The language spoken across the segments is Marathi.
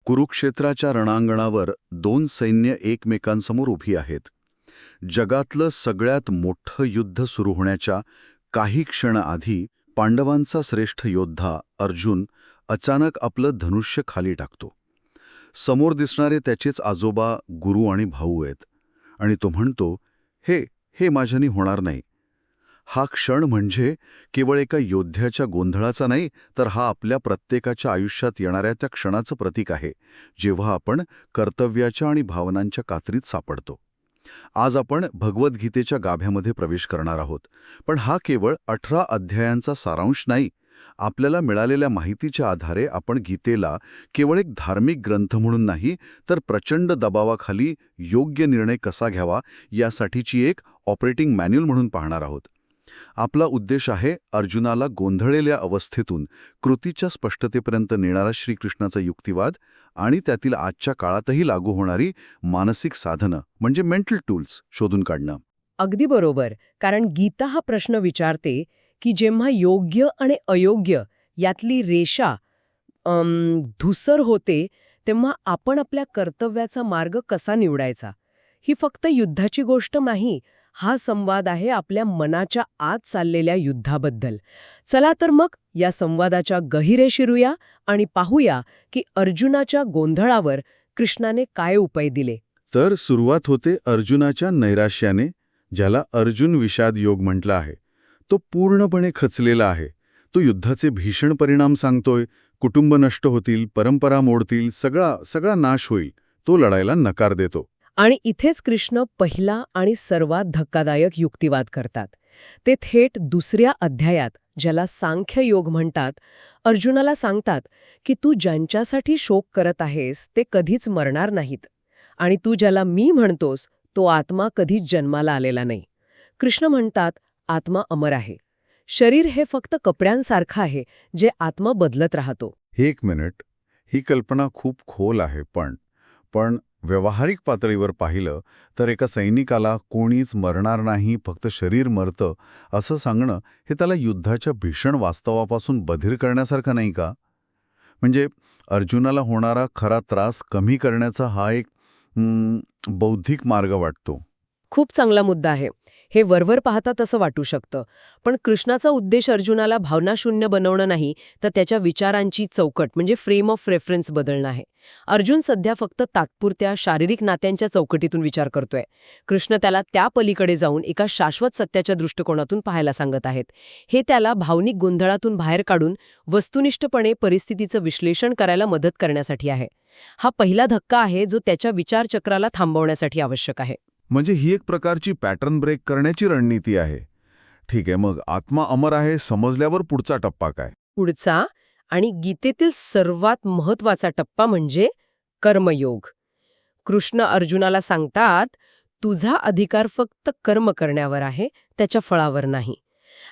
कुरुक्षेत्राच्या रणांगणावर दोन सैन्य एकमेकांसमोर उभी आहेत. जगातलं सगळ्यात मोठं युद्ध सुरू होण्याच्या काही क्षण आधी पांडवांचा श्रेष्ठ योद्धा अर्जुन अचानक आपलं धनुष्य खाली टाकतो. समोर दिसणारे त्याचेच आजोबा, गुरु आणि भाऊ आहेत. आणि तो म्हणतो, हे माझ्यानी होणार नाही. हा क्षण म्हणजे केवळ एका योद्ध्याच्या गोंधळाचा नाही, तर हा आपल्या प्रत्येकाच्या आयुष्यात येणाऱ्या त्या क्षणाचं प्रतीक आहे, जेव्हा आपण कर्तव्याच्या आणि भावनांच्या कात्रीत सापडतो. आज आपण भगवद्गीतेच्या गाभ्यामध्ये प्रवेश करणार आहोत. पण हा केवळ 18 अध्यायांचा सारांश नाही. आपल्याला मिळालेल्या माहितीच्या आधारे आपण गीतेला केवळ एक धार्मिक ग्रंथ म्हणून नाही, तर प्रचंड दबावाखाली योग्य निर्णय कसा घ्यावा यासाठीची एक ऑपरेटिंग मॅन्युअल म्हणून पाहणार आहोत. आपला उद्देश आहे अर्जुनाला गोंधळलेल्या अवस्थेतून कृतीच्या स्पष्टतेपर्यंत नेणारा श्रीकृष्णाचा युक्तिवाद आणि त्यातील आजच्या काळातही लागू होणारी मानसिक साधनं म्हणजे मेंटल टूल्स शोधून काढणं. अगदी बरोबर. कारण गीता हा प्रश्न विचारते की जेव्हा योग्य आणि अयोग्य यातली रेषा धुसर होते, तेव्हा आपण आपल्या कर्तव्याचा मार्ग कसा निवडायचा. ही फक्त युद्धाची गोष्ट नाही, हा संवाद आहे आपल्या मनाच्या आत चाललेल्या युद्धाबद्दल. चला तर मग या संवादाच्या गहिरे शिरूया आणि पाहूया की अर्जुनाच्या गोंधळावर कृष्णाने काय उपाय दिले. तर सुरुवात होते अर्जुनाच्या नैराश्याने, ज्याला अर्जुन विषाद योग म्हटलं आहे. तो पूर्णपणे खचलेला आहे. तो युद्धाचे भीषण परिणाम सांगतोय. कुटुंब नष्ट होतील, परंपरा मोडतील, सगळा नाश होईल. तो लढायला नकार देतो. आणि इथेच कृष्ण पहिला आणि सर्वात धक्कादायक युक्तिवाद करतात. ते थेट दुसऱ्या अध्यायात, ज्याला सांख्य योग म्हणतात, अर्जुनाला सांगतात की तू ज्यांच्यासाठी शोक करत आहेस ते कधीच मरणार नाहीत, आणि तू ज्याला मी म्हणतोस तो आत्मा कधीच जन्माला आलेला नाही. कृष्ण म्हणतात, आत्मा अमर आहे. शरीर हे फक्त कपड्यांसारखं आहे, जे आत्मा बदलत राहतो. एक मिनिट, ही कल्पना खूप खोल आहे. पण व्यावहारिक पातळीवर पाहिलं तर एका सैनिकाला कोणीच मरणार नाही, फक्त शरीर मरतं असं सांगणं हे त्याला युद्धाच्या भीषण वास्तवापासून बधीर करण्यासारखं नाही का? म्हणजे अर्जुनाला होणारा खरा त्रास कमी करण्याचा हा एक बौद्धिक मार्ग वाटतो. खूप चांगला मुद्दा आहे. हे वरवर पाहता तसं वाटू शकतं. पण कृष्णाचा उद्देश अर्जुनाला भावनाशून्य बनवणं नाही, तर त्याच्या विचारांची चौकट म्हणजे फ्रेम ऑफ रेफरन्स बदलणं आहे. अर्जुन सध्या फक्त तात्पुरत्या शारीरिक नात्यांच्या चौकटीतून विचार करतोय. कृष्ण त्याला त्या पलीकडे जाऊन एका शाश्वत सत्याच्या दृष्टिकोनातून पाहायला सांगत आहेत. हे त्याला भावनिक गोंधळातून बाहेर काढून वस्तुनिष्ठपणे परिस्थितीचं विश्लेषण करायला मदत करण्यासाठी आहे. हा पहिला धक्का आहे जो त्याच्या विचारचक्राला थांबवण्यासाठी आवश्यक आहे. म्हणजे ही एक प्रकारची पॅटर्न ब्रेक करण्याची रणनीती आहे. ठीक आहे, मग आत्मा अमर आहे समजल्यावर पुढचा टप्पा काय? पुढचा आणि गीतेतील सर्वात महत्वाचा टप्पा म्हणजे कर्मयोग. कृष्ण अर्जुनाला सांगतात, तुझा अधिकार फक्त कर्म करण्यावर आहे, त्याच्या फळावर नाही.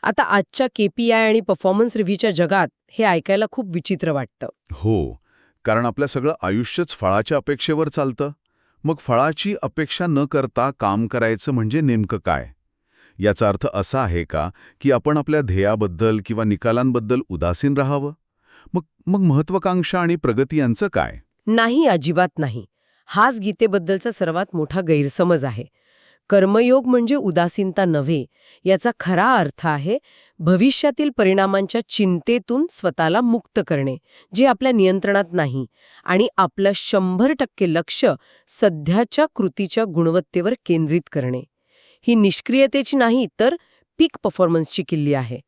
आता आजच्या KPI आणि परफॉर्मन्स रिव्ह्यूच्या जगात हे ऐकायला खूप विचित्र वाटतं. हो, कारण आपलं सगळं आयुष्यच फळाच्या अपेक्षेवर चालतं. मग फळाची अपेक्षा न करता काम करायचं म्हणजे नेमकं काय? याचा अर्थ असा आहे का की आपण आपल्या ध्येयाबद्दल किंवा निकालांबद्दल उदासीन राहावं? मग महत्वाकांक्षा आणि प्रगती यांचं काय? नाही, अजिबात नाही. हाच गीतेबद्दलचा सर्वात मोठा गैरसमज आहे. कर्मयोग म्हणजे उदासीनता नव्हे. याचा खरा अर्थ आहे भविष्यातील परिणामांच्या चिंतेतून स्वतःला मुक्त करणे, जे आपल्या नियंत्रणात नाही, आणि आपलं 100% लक्ष सध्याच्या कृतीच्या गुणवत्तेवर केंद्रित करणे. ही निष्क्रियतेची नाही, तर पीक परफॉर्मन्सची किल्ली आहे.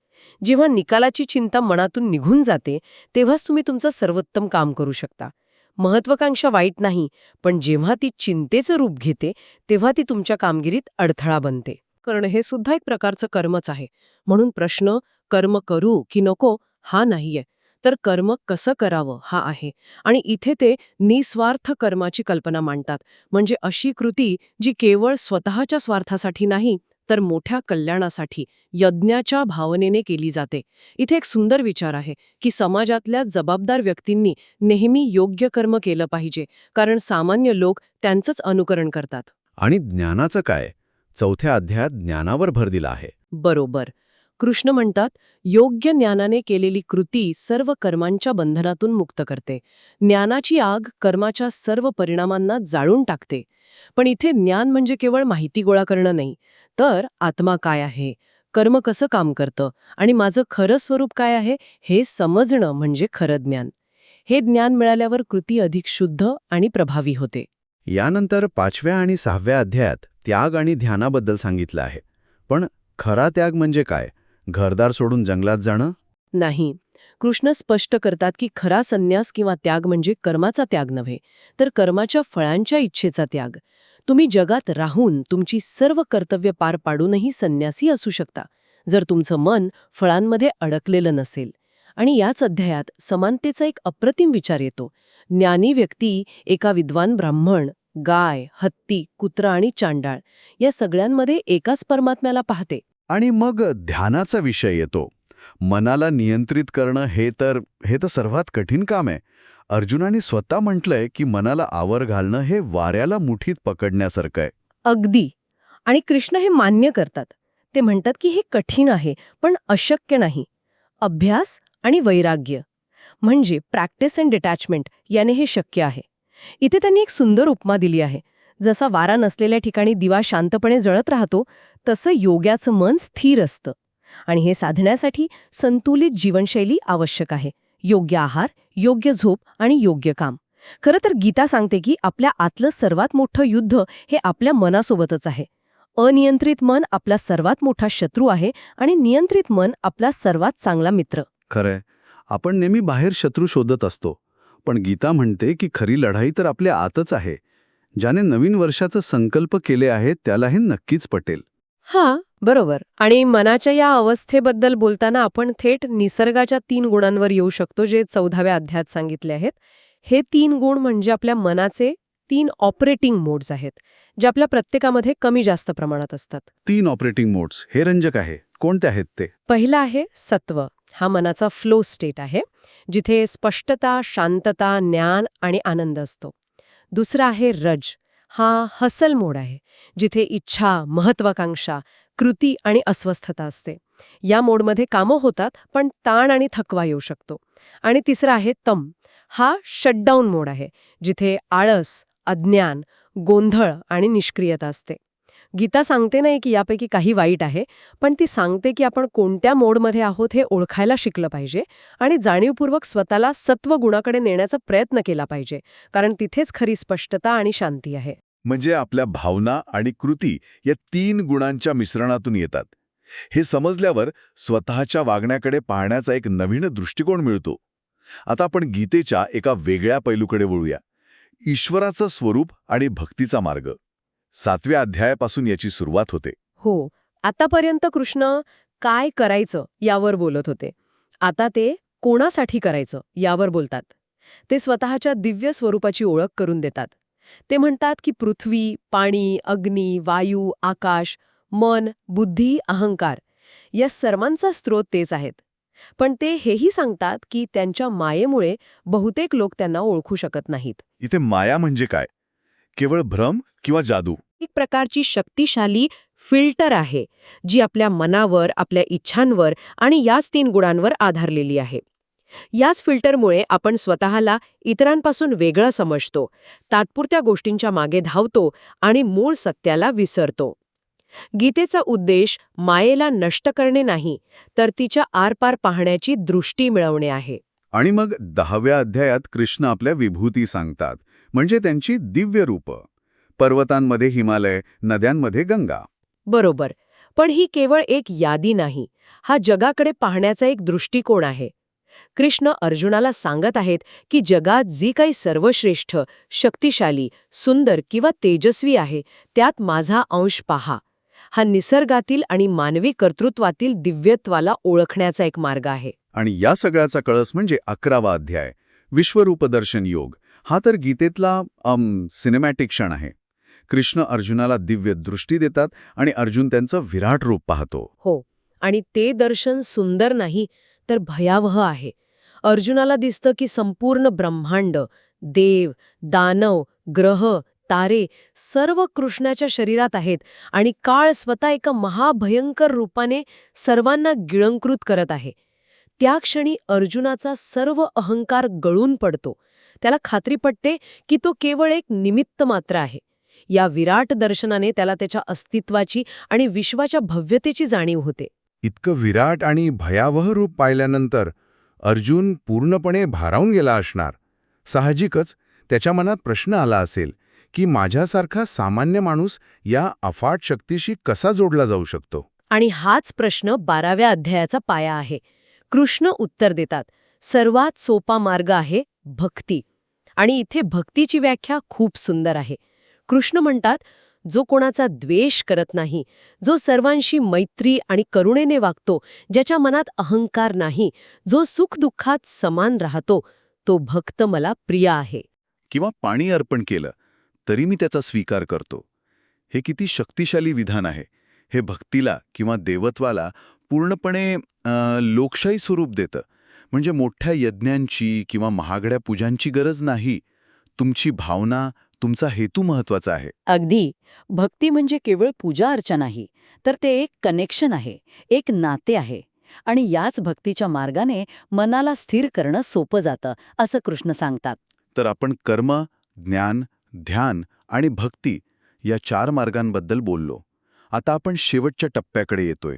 जेव्हा निकालाची चिंता मनातून निघून जाते, तेव्हाच तुम्ही तुमचं सर्वोत्तम काम करू शकता. महत्वाकांक्षा वाईट नाही, पण जेव्हा ती चिंतेचं रूप घेते, तेव्हा ती तुमच्या कामगिरीत अडथळा बनते. करणं हे सुद्धा एक प्रकारचं कर्मच आहे. म्हणून प्रश्न कर्म करू की नको हा नाहीये, तर कर्म कसं करावं हा आहे. आणि इथे ते निस्वार्थ कर्माची कल्पना मांडतात. म्हणजे अशी कृती जी केवळ स्वतःच्या स्वार्थासाठी नाही, तर मोठ्या कल्याणासाठी, यज्ञाच्या भावनेने केली जाते. इथे एक सुंदर विचार आहे की समाजातल्या जबाबदार व्यक्तींनी नेहमी योग्य कर्म केलं पाहिजे, कारण सामान्य लोक त्यांचंच अनुकरण करतात. आणि ज्ञानाचं काय? चौथ्या अध्यायात ज्ञानावर भर दिला आहे. बरोबर. कृष्ण म्हणतात, योग्य ज्ञानाने केलेली कृती सर्व कर्मांच्या बंधनातून मुक्त करते. ज्ञानाची आग कर्माच्या सर्व परिणामांना जाळून टाकते. पण इथे ज्ञान म्हणजे केवळ माहिती गोळा करणं नाही, तर आत्मा काय आहे, कर्म कसं काम करतं आणि माझं खरं स्वरूप काय आहे हे समजणं म्हणजे खरं ज्ञान. हे ज्ञान मिळाल्यावर कृती अधिक शुद्ध आणि प्रभावी होते. यानंतर 5व्या आणि 6व्या अध्यायात त्याग आणि ध्यानाबद्दल सांगितलं आहे. पण खरा त्याग म्हणजे काय? घरदार सोडून जंगलात जाणं? नाही. कृष्ण स्पष्ट करतात की खरा संन्यास किंवा त्याग म्हणजे कर्माचा त्याग नव्हे, तर कर्माच्या फळांच्या इच्छेचा त्याग. तुम्ही जगात राहून तुमची सर्व कर्तव्य पार पाडूनही संन्यासी असू शकता, जर तुमचं मन फळांमध्ये अडकलेलं नसेल. आणि याच अध्यायात समानतेचा एक अप्रतिम विचार येतो. ज्ञानी व्यक्ती एका विद्वान ब्राह्मण, गाय, हत्ती, कुत्रा आणि चांडाळ या सगळ्यांमध्ये एकाच परमात्म्याला पाहते. आणि मग ध्यानाचा विषय येतो. मनाला नियंत्रित करणं हे तर सर्वात कठीण काम आहे. अर्जुनाने स्वतः म्हटलंय की मनाला आवर घालणं हे वाऱ्याला मुठीत पकडण्यासारखं आहे. अगदी. आणि कृष्ण हे मान्य करतात. ते म्हणतात की हे कठीण आहे, पण अशक्य नाही. अभ्यास आणि वैराग्य म्हणजे प्रॅक्टिस अँड डिटॅचमेंट याने हे शक्य आहे. इथे त्यांनी एक सुंदर उपमा दिली आहे. जसा वारा नसलेल्या ठिकाणी दिवा शांतपणे जळत राहतो, तसं योग्याचं मन स्थिर असतं. आणि हे साधण्यासाठी संतुलित जीवनशैली आवश्यक आहे. योग्य आहार, योग्य झोप आणि योग्य काम. खरं तर गीता सांगते की आपल्या आतलं सर्वात मोठं युद्ध हे आपल्या मनासोबतच आहे. अनियंत्रित मन आपला सर्वात मोठा शत्रू आहे आणि नियंत्रित मन आपला सर्वात चांगला मित्र. खरंय, आपण नेहमी बाहेर शत्रू शोधत असतो. पण गीता म्हणते की खरी लढाई तर आपल्या आतच आहे. ज्याने नवीन वर्षाचे संकल्प केले आहेत त्याला हे नक्कीच पटेल. हां, बरोबर. आणि मनाच्या या अवस्थेबद्दल बोलताना आपण थेट निसर्गाच्या 3 गुणांवर येऊ शकतो, जे 14व्या अध्यायात सांगितले आहेत. हे 3 गुण म्हणजे आपल्या मनाचे 3 ऑपरेटिंग मोड्स आहेत, जे आपल्या प्रत्येकामध्ये कमी जास्त प्रमाणात असतात. 3 ऑपरेटिंग मोड्स, हे रंजक आहे. कोणते आहेत ते? पहिला आहे सत्व. हा मनाचा फ्लो स्टेट आहे, जिथे स्पष्टता, शांतता, ज्ञान आणि आनंद असतो. दुसरा आहे रज. हा हसल मोड आहे, जिथे इच्छा, महत्वाकांक्षा, कृती आणि अस्वस्थता असते. या मोडमध्ये कामं होतात, पण ताण आणि थकवा येऊ शकतो. आणि तिसरा आहे तम. हा शटडाऊन मोड आहे, जिथे आळस, अज्ञान, गोंधळ आणि निष्क्रियता असते. गीता सांगते नाही की यापैकी काही वाईट आहे, पण ती सांगते की आपण कोणत्या मोडमध्ये आहोत हे ओळखायला शिकलं पाहिजे आणि जाणीवपूर्वक स्वतःला सत्व गुणाकडे नेण्याचा प्रयत्न केला पाहिजे, कारण तिथेच खरी स्पष्टता आणि शांती आहे. म्हणजे आपल्या भावना आणि कृती या 3 गुणांच्या मिश्रणातून येतात. हे समजल्यावर स्वतःच्या वागण्याकडे पाहण्याचा एक नवीन दृष्टिकोन मिळतो. आता आपण गीतेच्या एका वेगळ्या पैलूकडे वळूया. ईश्वराचं स्वरूप आणि भक्तीचा मार्ग. 7व्या अध्यायापासून याची सुरुवात होते. हो, आतापर्यंत कृष्ण काय करायचं यावर बोलत होते. आता ते कोणासाठी करायचं यावर बोलतात. ते स्वतःच्या दिव्य स्वरूपाची ओळख करून देतात. ते म्हणतात की पृथ्वी, पाणी, अग्नी, वायू, आकाश, मन, बुद्धी, अहंकार या सर्वांचा स्रोत तेच आहेत. पण ते हेही सांगतात की त्यांच्या मायेमुळे बहुतेक लोक त्यांना ओळखू शकत नाहीत. इथे माया म्हणजे काय? केवळ भ्रम किंवा जादू? एक प्रकारची शक्तिशाली फिल्टर आहे, जी आपल्या मनावर, आपल्या इच्छांवर आणि याच 3 गुणांवर आधारलेली आहे. याच फिल्टरमुळे आपण स्वतःला इतरांपासून वेगळं समजतो, तात्पुरत्या गोष्टींच्या मागे धावतो आणि मूळ सत्याला विसरतो. गीतेचा उद्देश मायेला नष्ट करणे नाही, तर तिच्या आरपार पाहण्याची दृष्टी मिळवणे आहे. आणि मग 10व्या अध्यायात कृष्ण आपल्या विभूती सांगतात, म्हणजे त्यांची दिव्य रूप. पर्वतांमध्ये हिमालय, नद्यांमध्ये गंगा. बरोबर. पण ही केवळ एक यादी नाही, हा जगाकडे पाहण्याचा एक दृष्टिकोन आहे. कृष्ण अर्जुनाला सांगत आहेत की जगात जी काही सर्वश्रेष्ठ, शक्तिशाली, सुंदर किंवा तेजस्वी आहे, त्यात माझा अंश पहा. हा निसर्गातील आणि मानवी कर्तृत्वातील दिव्यत्वाला ओळखण्याचा एक मार्ग आहे. आणि या सगळ्याचा कळस म्हणजे 11वा अध्याय, विश्वरूपदर्शन योग. हा तर गीतेतला सिनेमॅटिक क्षण आहे. कृष्ण अर्जुनाला दिव्य दृष्टी देतात आणि अर्जुन त्यांचं विराट रूप पाहतो. हो, आणि ते दर्शन सुंदर नाही, तर भयावह आहे. अर्जुनाला दिसतं की संपूर्ण ब्रह्मांड, देव, दानव, ग्रह तारे सर्व कृष्णाच्या शरीरात आहेत आणि काळ स्वतः एका महाभयंकर रूपाने सर्वांना गिळंकृत करत आहे. त्या क्षणी अर्जुनाचा सर्व अहंकार गळून पडतो. त्याला खात्री पटते की तो केवळ एक निमित्त मात्र आहे. या विराट दर्शनाने त्याला त्याच्या अस्तित्वाची आणि विश्वाच्या भव्यतेची जाणीव होते. इतकं विराट आणि भयावह रूप पाहिल्यानंतर अर्जुन पूर्णपणे भारावून गेला असणार. साहजिकच त्याच्या मनात प्रश्न आला असेल की माझ्यासारखा सामान्य माणूस या अफाट शक्तीशी कसा जोडला जाऊ शकतो. आणि हाच प्रश्न 12व्या अध्यायाचा पाया आहे. कृष्ण उत्तर देतात, सर्वात सोपा मार्ग आहे भक्ती. आणि इथे भक्तीची व्याख्या खूप सुंदर आहे. कृष्ण म्हणतात, जो कोणाचा द्वेष करत नाही, जो सर्वांशी मैत्री आणि करुणेने वागतो, ज्याच्या मनात अहंकार नाही, जो सुखदुःखात समान राहतो, तो भक्त मला प्रिय आहे. किंवा पाणी अर्पण केलं तरी मी त्याचा स्वीकार करतो. हे किती शक्तिशाली विधान आहे. हे भक्तीला किंवा देवत्वाला पूर्णपणे लोकशाही स्वरूप देतं. म्हणजे मोठ्या यज्ञांची किंवा महागड्या पूजांची गरज नाही. तुमची भावना, तुमचा हेतू महत्वाचा आहे. अगदी. भक्ती म्हणजे केवळ पूजा अर्चा नाही, तर ते एक कनेक्शन आहे, एक नाते आहे. आणि याच भक्तीच्या मार्गाने मनाला स्थिर करणं सोपं जातं, असं कृष्ण सांगतात. तर आपण कर्म, ज्ञान, ध्यान आणि भक्ती या 4 मार्गांबद्दल बोललो. आता आपण शेवटच्या टप्प्याकडे येतोय.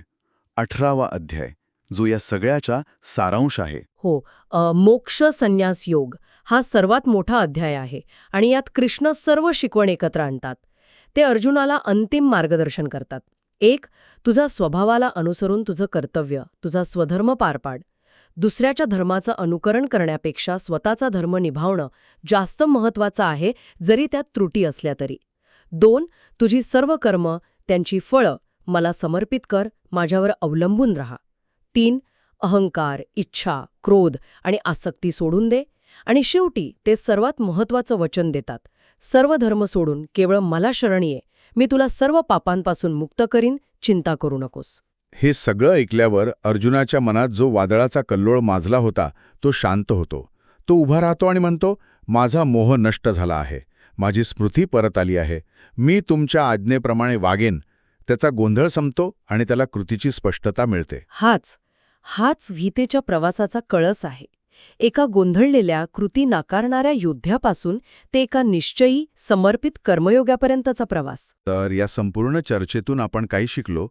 18वा अध्याय, जो या सगळ्याचा सारांश आहे. हो, मोक्ष संन्यास योग हा सर्वात मोठा अध्याय आहे आणि यात कृष्ण सर्व शिकवण एकत्र आणतात. ते अर्जुनाला अंतिम मार्गदर्शन करतात. 1. तुझा स्वभावाला अनुसरून तुझं कर्तव्य, तुझा स्वधर्म पार पाड. दुसऱ्याच्या धर्माचं अनुकरण करण्यापेक्षा स्वतःचा धर्म निभावणं जास्त महत्वाचं आहे, जरी त्यात त्रुटी असल्या तरी. 2. तुझी सर्व कर्म, त्यांची फळं मला समर्पित कर, माझ्यावर अवलंबून राहा. 3. अहंकार, इच्छा, क्रोध आणि आसक्ती सोडून दे. आणि शेवटी ते सर्वात महत्वाचं वचन देतात, सर्व धर्म सोडून केवळ मला शरण ये, मी तुला सर्व पापांपासून मुक्त करीन, चिंता करू नकोस. हे सगळं ऐकल्यावर अर्जुनाच्या मनात जो वादळाचा कल्लोळ माजला होता तो शांत होतो. तो उभा राहतो आणि म्हणतो, माझा मोह नष्ट झाला आहे, माझी स्मृती परत आली आहे, मी तुमच्या आज्ञेप्रमाणे वागेन. त्याचा गोंधळ संपतो आणि त्याला कृतीची स्पष्टता मिळते. हाच गीतेच्या प्रवासाचा कळस आहे. एका गोंधळलेल्या, कृती नाकारणाऱ्या योद्ध्यापासून ते एका निश्चयी, समर्पित कर्मयोगापर्यंतचा प्रवास. तर या संपूर्ण चर्चेतून आपण काय शिकलो?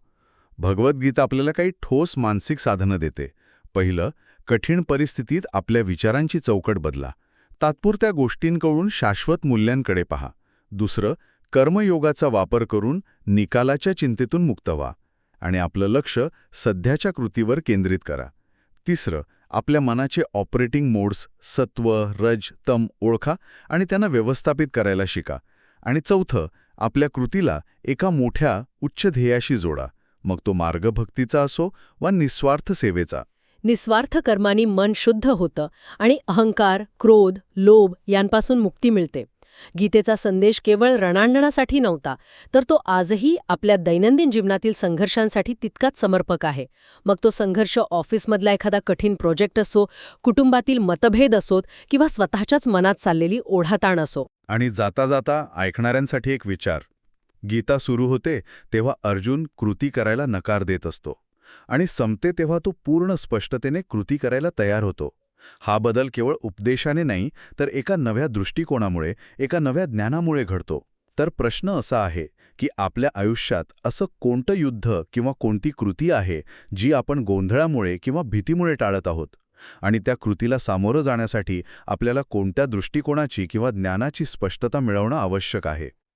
भगवद्गीता आपल्याला काही ठोस मानसिक साधनं देते. पहिलं, कठीण परिस्थितीत आपल्या विचारांची चौकट बदला. तात्पुरत्या गोष्टींकडून शाश्वत मूल्यांकडे पहा. दुसरं, कर्मयोगाचा वापर करून निकालाच्या चिंतेतून मुक्त व्हा आणि आपलं लक्ष सध्याच्या कृतीवर केंद्रित करा. तिसरं, आपल्या मनाचे ऑपरेटिंग मोड्स सत्व, रज, तम ओळखा आणि त्यांना व्यवस्थापित करायला शिका. आणि चौथं, आपल्या कृतीला एका मोठ्या उच्च ध्येयाशी जोडा, मग तो मार्ग भक्तीचा असो वा निस्वार्थ सेवेचा. निस्वार्थ कर्मानी मन शुद्ध होतं आणि अहंकार, क्रोध, लोभ यांपासून मुक्ती मिळते. गीतेचा संदेश केवळ रणांगणासाठी नव्हता, तर तो आजही आपल्या दैनंदिन जीवनातील संघर्षांसाठी तितकाच समर्पक आहे. मग तो संघर्ष ऑफिसमधला एखादा कठीण प्रोजेक्ट असो, कुटुंबातील मतभेद असोत किंवा स्वतःच्याच मनात चाललेली ओढाताण असो. आणि जाता जाता ऐकणाऱ्यांसाठी एक विचार. गीता सुरू होते तेव्हा अर्जुन कृती करायला नकार देत असतो आणि संपते तेव्हा तो पूर्ण स्पष्टतेने कृती करायला तयार होतो. हा बदल केवळ उपदेशाने नाही, तर एका नव्या दृष्टिकोनामुळे, एका नव्या ज्ञानामुळे घडतो. तर प्रश्न असा आहे की आपल्या आयुष्यात असं कोणतं युद्ध किंवा कोणती कृती आहे जी आपण गोंधळामुळे किंवा भीतीमुळे टाळत आहोत? आणि त्या कृतीला सामोरं जाण्यासाठी आपल्याला कोणत्या दृष्टिकोनाची किंवा ज्ञानाची स्पष्टता मिळवणं आवश्यक आहे?